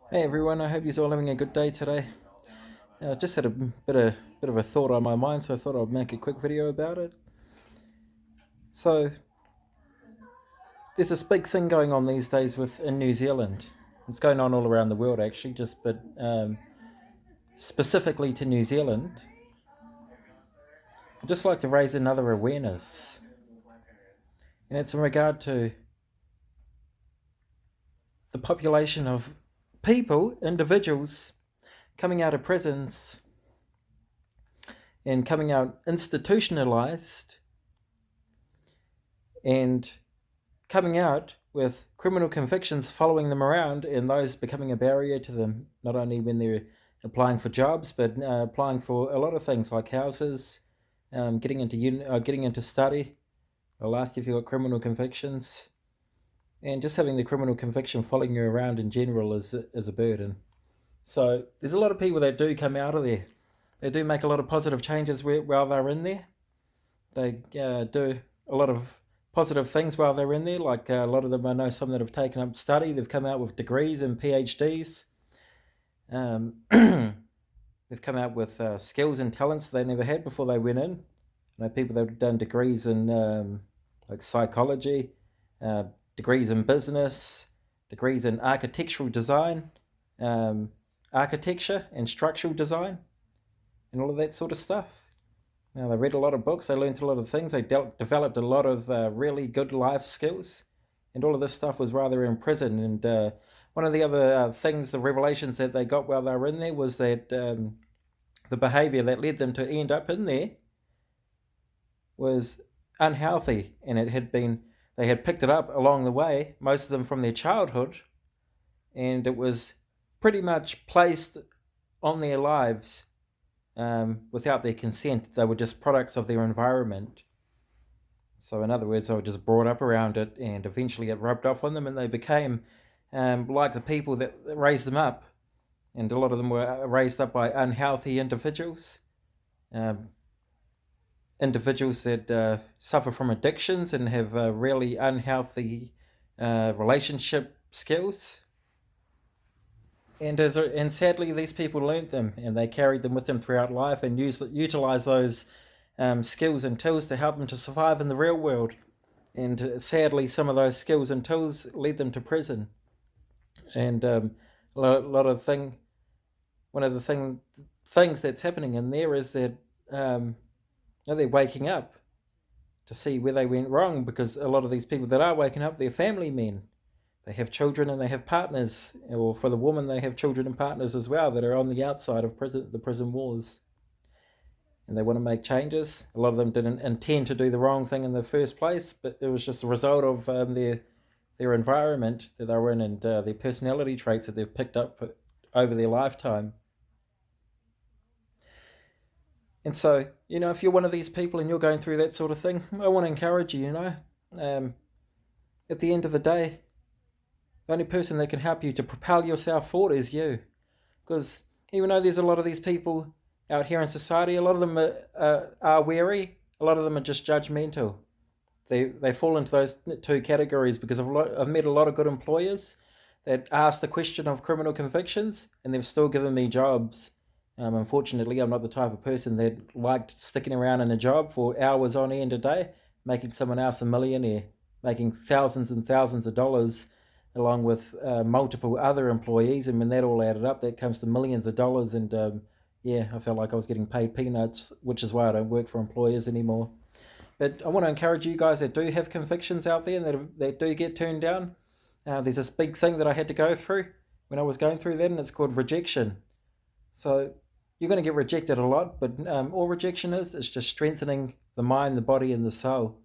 Hey everyone, I hope you're all having a good day today. Just had a bit of a thought on my mind, so I thought I'd make a quick video about it. So there's this big thing going on these days with in New Zealand. It's going on all around the world actually, just but specifically to New Zealand. I'd just like to raise another awareness, and it's in regard to the population of people, individuals coming out of prisons and coming out institutionalized and coming out with criminal convictions following them around, and those becoming a barrier to them, not only when they're applying for jobs, but applying for a lot of things like houses, getting into study. Or last, if you've got criminal convictions, and just having the criminal conviction following you around in general is a burden. So there's a lot of people that do come out of there. They do make a lot of positive changes while they're in there. They do a lot of positive things while they're in there. Like a lot of them, I know some that have taken up study. They've come out with degrees and PhDs. They've come out with skills and talents they never had before they went in. I know people that have done degrees in like psychology, uh, degrees in business, degrees in architectural design, um, architecture and structural design, and all of that sort of stuff. Now, they read a lot of books, they learned a lot of things, they developed a lot of really good life skills, and all of this stuff was rather in prison. And one of the other things, the revelations that they got while they were in there was that the behavior that led them to end up in there was unhealthy, and they had picked it up along the way, most of them from their childhood, and it was pretty much placed on their lives without their consent. They were just products of their environment. So, in other words, they were just brought up around it, and eventually it rubbed off on them, and they became like the people that raised them up. And a lot of them were raised up by unhealthy individuals, um, individuals that suffer from addictions and have really unhealthy relationship skills. And sadly, these people learnt them, and they carried them with them throughout life, and utilized those skills and tools to help them to survive in the real world. And sadly, some of those skills and tools led them to prison. And lot of one of the things that's happening in there is that um, they're waking up to see where they went wrong, because a lot of these people that are waking up, they're family men. They have children and they have partners, or for the woman, they have children and partners as well that are on the outside of the prison walls, and they want to make changes. A lot of them didn't intend to do the wrong thing in the first place, but it was just a result of their environment that they were in, and their personality traits that they've picked up over their lifetime. And so, if you're one of these people and you're going through that sort of thing, I want to encourage you. Um, at the end of the day, the only person that can help you to propel yourself forward is you. Because even though there's a lot of these people out here in society, a lot of them are wary, a lot of them are just judgmental. They fall into those two categories, because I've met a lot of good employers that ask the question of criminal convictions, and they've still given me jobs. Unfortunately, I'm not the type of person that liked sticking around in a job for hours on end a day, making someone else a millionaire, making thousands and thousands of dollars, along with multiple other employees. And when that all added up, that comes to millions of dollars. And yeah, I felt like I was getting paid peanuts, which is why I don't work for employers anymore. But I want to encourage you guys that do have convictions out there and that do get turned down. There's this big thing that I had to go through when I was going through that, and it's called rejection. So you're going to get rejected a lot, but all rejection is just strengthening the mind, the body, and the soul.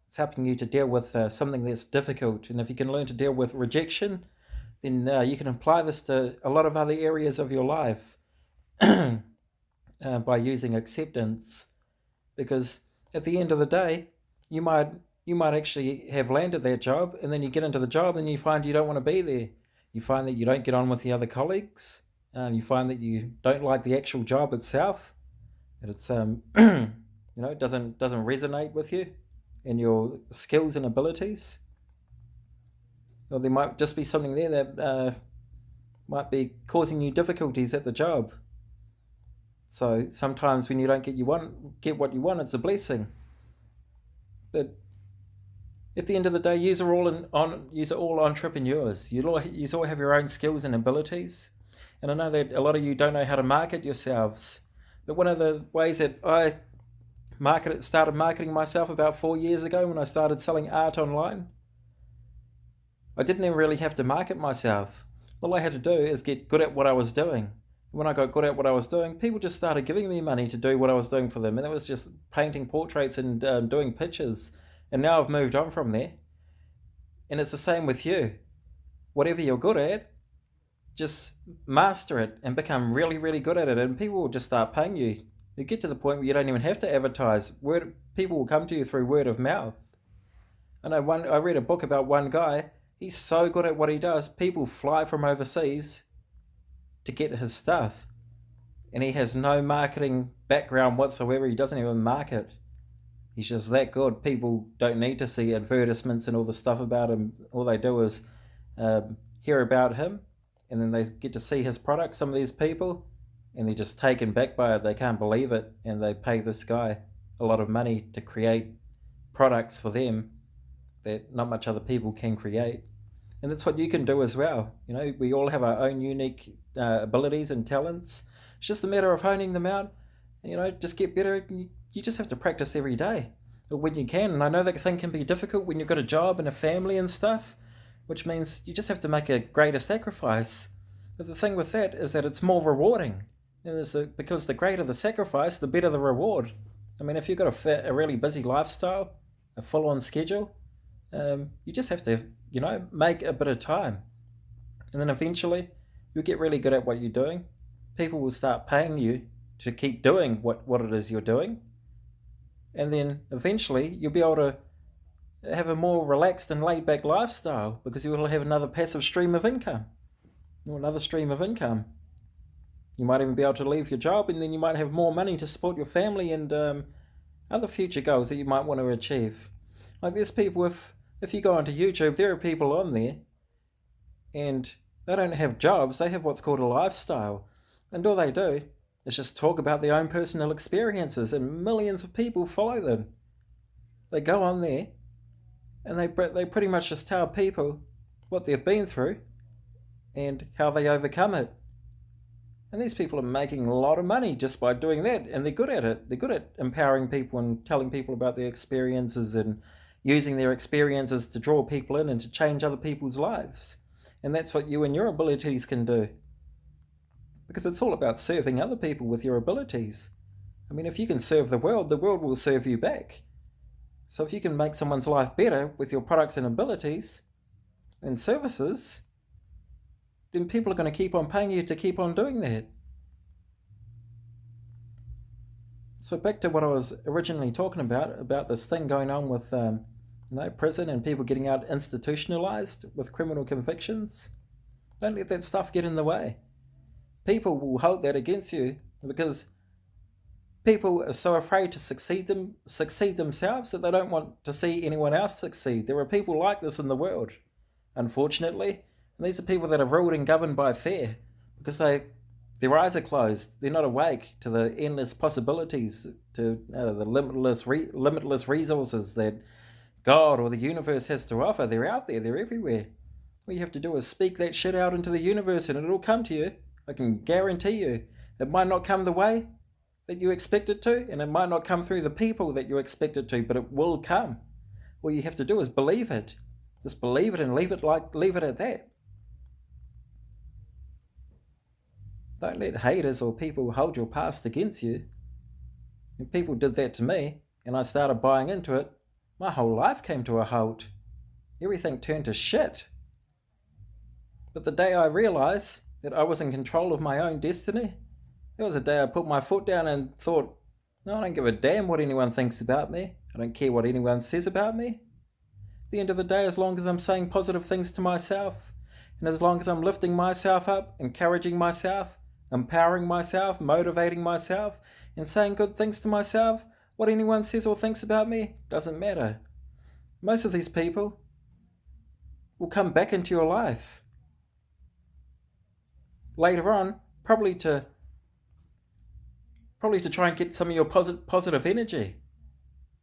It's helping you to deal with something that's difficult. And if you can learn to deal with rejection, then you can apply this to a lot of other areas of your life by using acceptance. Because at the end of the day, you might you might actually have landed that job, and then you get into the job and you find you don't want to be there. You find that you don't get on with the other colleagues. You find that you don't like the actual job itself. That it's doesn't resonate with you and your skills and abilities. Or there might just be something there that might be causing you difficulties at the job. So sometimes when you don't get what you want, it's a blessing. But at the end of the day, you are all entrepreneurs. You all have your own skills and abilities. And I know that a lot of you don't know how to market yourselves. But one of the ways that I started marketing myself about 4 years ago when I started selling art online, I didn't even really have to market myself. All I had to do is get good at what I was doing. When I got good at what I was doing, people just started giving me money to do what I was doing for them. And it was just painting portraits and doing pictures. And now I've moved on from there. And it's the same with you. Whatever you're good at, just master it and become really, really good at it. And people will just start paying you. You get to the point where you don't even have to advertise. People will come to you through word of mouth. I read a book about one guy. He's so good at what he does. People fly from overseas to get his stuff. And he has no marketing background whatsoever. He doesn't even market. He's just that good. People don't need to see advertisements and all the stuff about him. All they do is hear about him, and then they get to see his product, some of these people, and they're just taken back by it. They can't believe it, and they pay this guy a lot of money to create products for them that not much other people can create. And that's what you can do as well. We all have our own unique abilities and talents. It's just a matter of honing them out. Just get better. You just have to practice every day when you can. And I know that thing can be difficult when you've got a job and a family and stuff, which means you just have to make a greater sacrifice. But the thing with that is that it's more rewarding. Because the greater the sacrifice, the better the reward. I mean, if you've got a really busy lifestyle, a full-on schedule, you just have to, make a bit of time. And then eventually, you'll get really good at what you're doing. People will start paying you to keep doing what it is you're doing. And then eventually, you'll be able to have a more relaxed and laid-back lifestyle because you will have another passive stream of income. Or another stream of income. You might even be able to leave your job, and then you might have more money to support your family and other future goals that you might want to achieve. Like there's people, if you go onto YouTube, there are people on there, and they don't have jobs, they have what's called a lifestyle. And all they do is just talk about their own personal experiences, and millions of people follow them. They go on there, and they pretty much just tell people what they've been through and how they overcome it. And these people are making a lot of money just by doing that, and they're good at it. They're good at empowering people and telling people about their experiences and using their experiences to draw people in and to change other people's lives. And that's what you and your abilities can do. Because it's all about serving other people with your abilities. I mean, if you can serve the world will serve you back. So if you can make someone's life better with your products and abilities and services, then people are going to keep on paying you to keep on doing that. So back to what I was originally talking about this thing going on with prison and people getting out institutionalized with criminal convictions. Don't let that stuff get in the way. People will hold that against you because people are so afraid to succeed themselves that they don't want to see anyone else succeed. There are people like this in the world, unfortunately. And these are people that are ruled and governed by fear because their eyes are closed. They're not awake to the endless possibilities, to the limitless resources that God or the universe has to offer. They're out there. They're everywhere. All you have to do is speak that shit out into the universe and it'll come to you. I can guarantee you. It might not come the way that you expect it to, and it might not come through the people that you expect it to, but it will come. All you have to do is believe it. Just believe it and leave it at that. Don't let haters or people hold your past against you. When people did that to me, and I started buying into it, my whole life came to a halt. Everything turned to shit. But the day I realized that I was in control of my own destiny, that was the day I put my foot down and thought, no, I don't give a damn what anyone thinks about me. I don't care what anyone says about me. At the end of the day, as long as I'm saying positive things to myself, and as long as I'm lifting myself up, encouraging myself, empowering myself, motivating myself, and saying good things to myself, what anyone says or thinks about me doesn't matter. Most of these people will come back into your life. later on, probably to try and get some of your positive energy,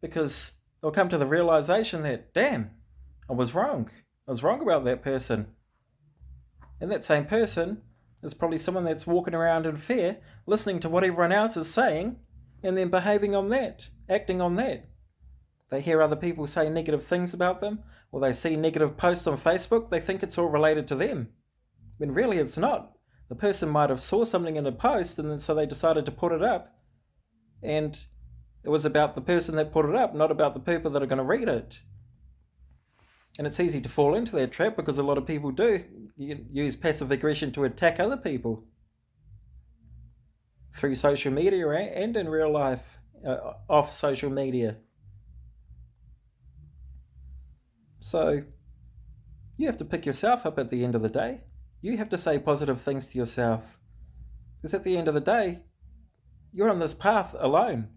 because they'll come to the realization that, damn, I was wrong about that person. And that same person is probably someone that's walking around in fear, listening to what everyone else is saying, and then behaving on that, acting on that. They hear other people say negative things about them, or they see negative posts on Facebook, they think it's all related to them, when really it's not. The person might have saw something in a post, and then so they decided to put it up, and it was about the person that put it up, not about the people that are going to read it. And it's easy to fall into that trap, because a lot of people do use passive aggression to attack other people through social media and in real life, off social media. So you have to pick yourself up at the end of the day. You have to say positive things to yourself, because at the end of the day, you're on this path alone.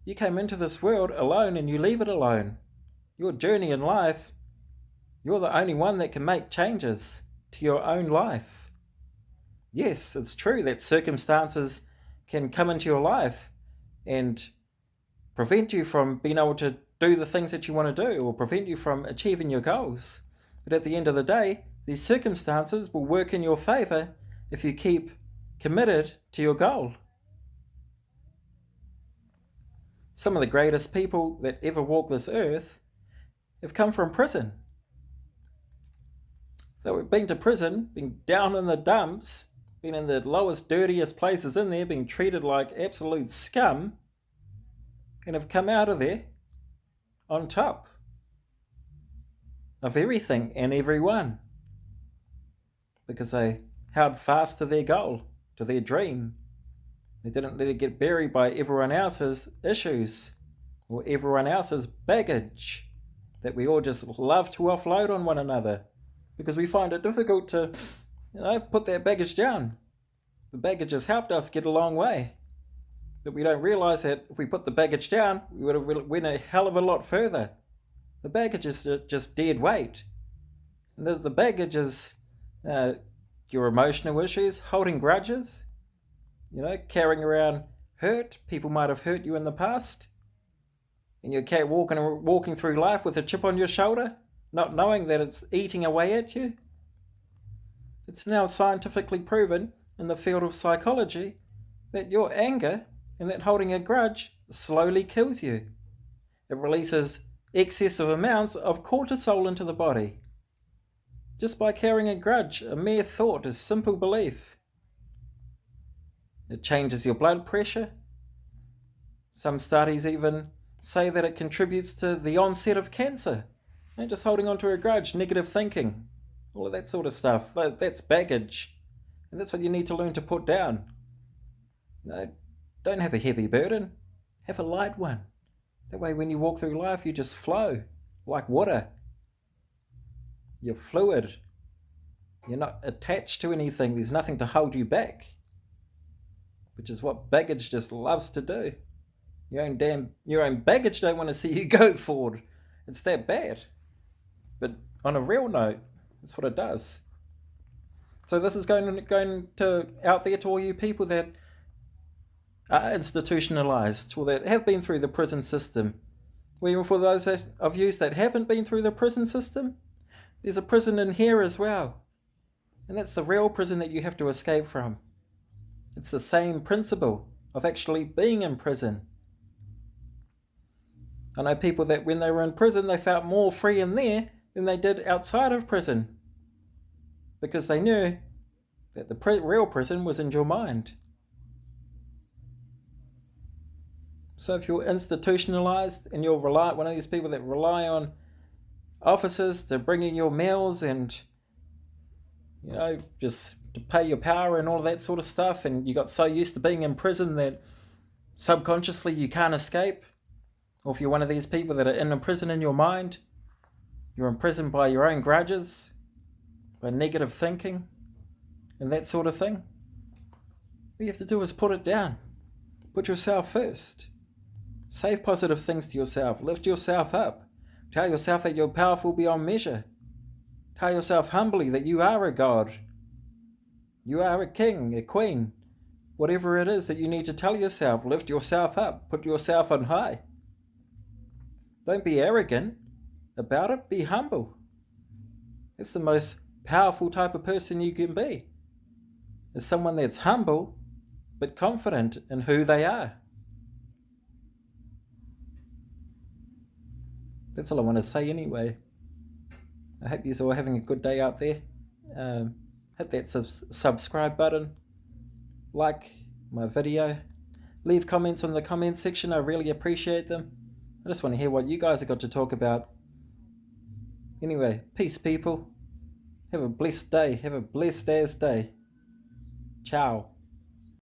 You came into this world alone, and you leave it alone. Your journey in life, you're the only one that can make changes to your own life. Yes, it's true that circumstances can come into your life and prevent you from being able to do the things that you want to do, or prevent you from achieving your goals. But at the end of the day, these circumstances will work in your favor if you keep committed to your goal. Some of the greatest people that ever walked this earth have come from prison. They've been to prison, been down in the dumps, been in the lowest, dirtiest places in there, being treated like absolute scum, and have come out of there on top of everything and everyone, because they held fast to their goal, to their dream. They didn't let it get buried by everyone else's issues or everyone else's baggage that we all just love to offload on one another, because we find it difficult to, put that baggage down. The baggage has helped us get a long way, but we don't realise that if we put the baggage down, we would have went a hell of a lot further. The baggage is just dead weight. And the baggage is your emotional issues, holding grudges, carrying around hurt. People might have hurt you in the past, and you're walking through life with a chip on your shoulder, not knowing that it's eating away at you. It's now scientifically proven in the field of psychology that your anger and that holding a grudge slowly kills you. It releases excessive amounts of cortisol into the body. Just by carrying a grudge, a mere thought, a simple belief. It changes your blood pressure. Some studies even say that it contributes to the onset of cancer. And just holding on to a grudge, negative thinking, all of that sort of stuff. That's baggage. And that's what you need to learn to put down. Don't have a heavy burden. Have a light one. That way when you walk through life, you just flow like water. You're fluid. You're not attached to anything. There's nothing to hold you back, which is what baggage just loves to do. Your own baggage don't want to see you go forward. It's that bad. But on a real note, that's what it does. So this is going to out there to all you people that are institutionalized, or that have been through the prison system. Or even for those of you that haven't been through the prison system, there's a prison in here as well. And that's the real prison that you have to escape from. It's the same principle of actually being in prison. I know people that when they were in prison, they felt more free in there than they did outside of prison, because they knew that the real prison was in your mind. So if you're institutionalized and you're one of these people that rely on officers to bring in your meals and, just to pay your power and all of that sort of stuff, and you got so used to being in prison that subconsciously you can't escape, or if you're one of these people that are in a prison in your mind, you're imprisoned by your own grudges, by negative thinking, and that sort of thing, all you have to do is put it down. Put yourself first. Say positive things to yourself. Lift yourself up. Tell yourself that you're powerful beyond measure. Tell yourself humbly that you are a God. You are a king, a queen. Whatever it is that you need to tell yourself, lift yourself up, put yourself on high. Don't be arrogant about it, be humble. It's the most powerful type of person you can be. Is someone that's humble but confident in who they are. That's all I want to say anyway. I hope you're all having a good day out there. Hit that subscribe button. Like my video. Leave comments in the comment section. I really appreciate them. I just want to hear what you guys have got to talk about. Anyway, peace, people. Have a blessed day. Have a blessed as day. Ciao.